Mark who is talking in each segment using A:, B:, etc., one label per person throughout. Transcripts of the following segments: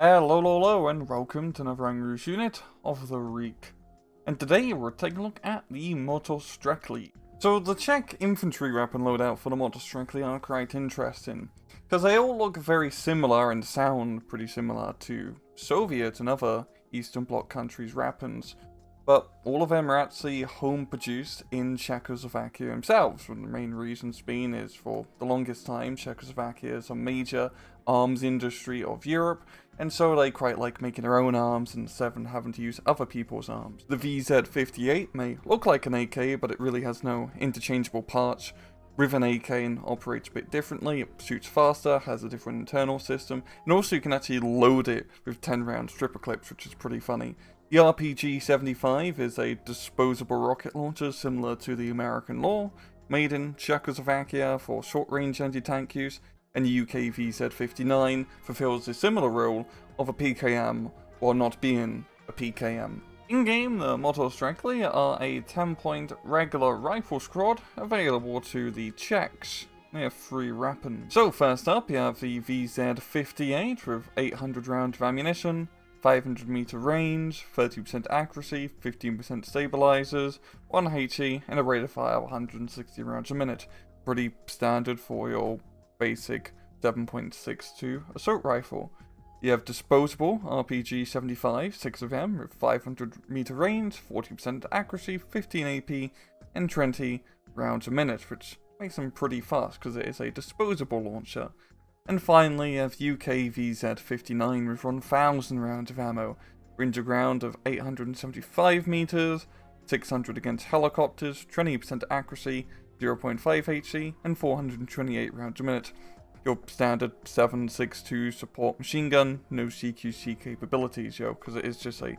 A: Hello, and welcome to another Angry unit of the week. And today we're taking a look at the Motostrecli. So the Czech infantry weapon loadout for the Motostrecli are quite interesting, because they all look very similar and sound pretty similar to Soviet and other Eastern Bloc countries' weapons, but all of them are actually home produced in Czechoslovakia themselves, and the main reasons being is for the longest time Czechoslovakia is a major arms industry of Europe, and so they quite like making their own arms instead of having to use other people's arms. The VZ-58 may look like an AK, but it really has no interchangeable parts with an AK and operates a bit differently. It shoots faster, has a different internal system, and also you can actually load it with 10-round stripper clips, which is pretty funny. The RPG-75 is a disposable rocket launcher similar to the American Law, made in Czechoslovakia for short-range anti-tank use, and the UK VZ-59 fulfills a similar role of a PKM while not being a PKM. In-game, the Motostrecli are a 10-point regular rifle squad available to the Czechs. They have 3 weapons. So first up, you have the VZ-58 with 800 rounds of ammunition, 500 meter range, 30% accuracy, 15% stabilizers, 1 HE, and a rate of fire of 160 rounds a minute. Pretty standard for your basic 7.62 assault rifle. You have disposable RPG-75, 6 of them, with 500 meter range, 40% accuracy, 15 AP, and 20 rounds a minute, which makes them pretty fast because it is a disposable launcher. And finally, you have UK VZ-59 with 1,000 rounds of ammo, range of ground of 875 meters, 600 against helicopters, 20% accuracy, 0.5 HE, and 428 rounds a minute. Your standard 7.62 support machine gun, no CQC capabilities, because it is just a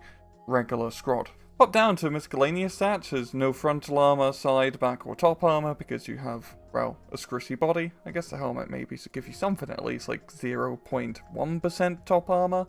A: regular squad. Pop down to miscellaneous stats as no frontal armor, side, back, or top armor because you have, well, a squishy body. I guess the helmet maybe should give you something at least, like 0.1% top armor.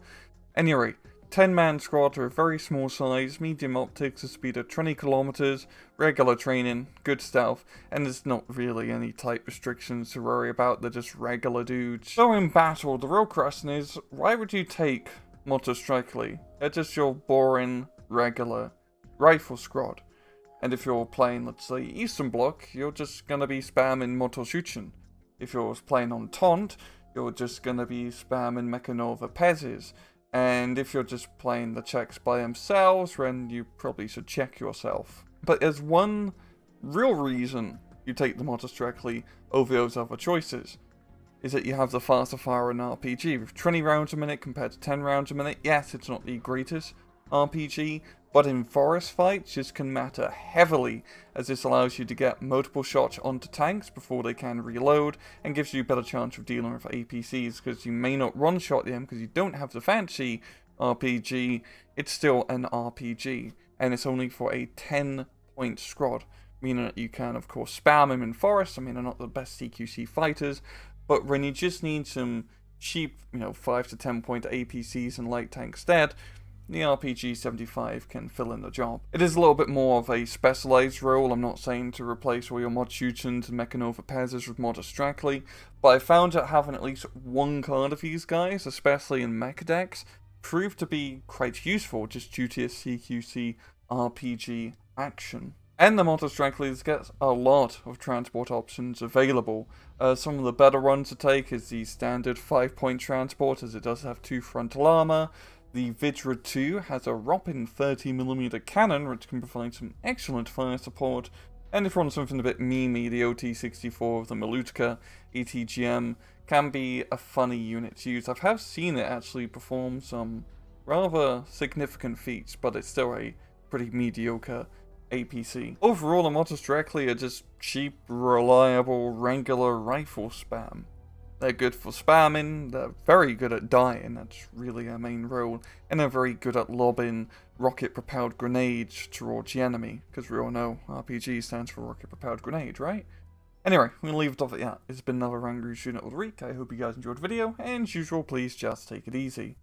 A: Anyway, 10-man squad with very small size, medium optics, a speed of 20 kilometers, regular training, good stealth, and there's not really any type restrictions to worry about, they're just regular dudes. So in battle, the real question is, why would you take Motostrecli? They're just your boring, regular rifle squad. And if you're playing, let's say, Eastern Bloc, you're just gonna be spamming Motoshuchen. If you're playing on Taunt, you're just gonna be spamming Mechanova Pezes. And if you're just playing the Czechs by themselves, then you probably should check yourself. But there's one real reason you take the Motostrecli over those other choices, is that you have the faster firing RPG. With 20 rounds a minute compared to 10 rounds a minute, yes, it's not the greatest RPG, but in forest fights, this can matter heavily, as this allows you to get multiple shots onto tanks before they can reload, and gives you a better chance of dealing with APCs, because you may not one-shot them because you don't have the fancy RPG, it's still an RPG, and it's only for a 10-point squad, meaning that you can, of course, spam them in forest. I mean, they're not the best CQC fighters, but when you just need some cheap, 5 to 10 point APCs and light tanks instead, the RPG-75 can fill in the job. It is a little bit more of a specialized role. I'm not saying to replace all your Modshuchens and Mechanova Pezes with Motostrecli, but I found that having at least one card of these guys, especially in mecha decks, proved to be quite useful just due to its CQC RPG action. And the Motostrecli gets a lot of transport options available. Some of the better ones to take is the standard 5-point transport, as it does have 2 frontal armor. The Vidra 2 has a whopping 30mm cannon, which can provide some excellent fire support. And if you want something a bit memey, the OT-64 of the Malutka ETGM can be a funny unit to use. I have seen it actually perform some rather significant feats, but it's still a pretty mediocre APC. Overall, the Motostrecli are just cheap, reliable, regular rifle spam. They're good for spamming, they're very good at dying, that's really their main role, and they're very good at lobbing rocket-propelled grenades towards the enemy, because we all know RPG stands for rocket-propelled grenade, right? Anyway, we'll leave it off at that. It's been another Angry unit of the week. I hope you guys enjoyed the video, and as usual, please just take it easy.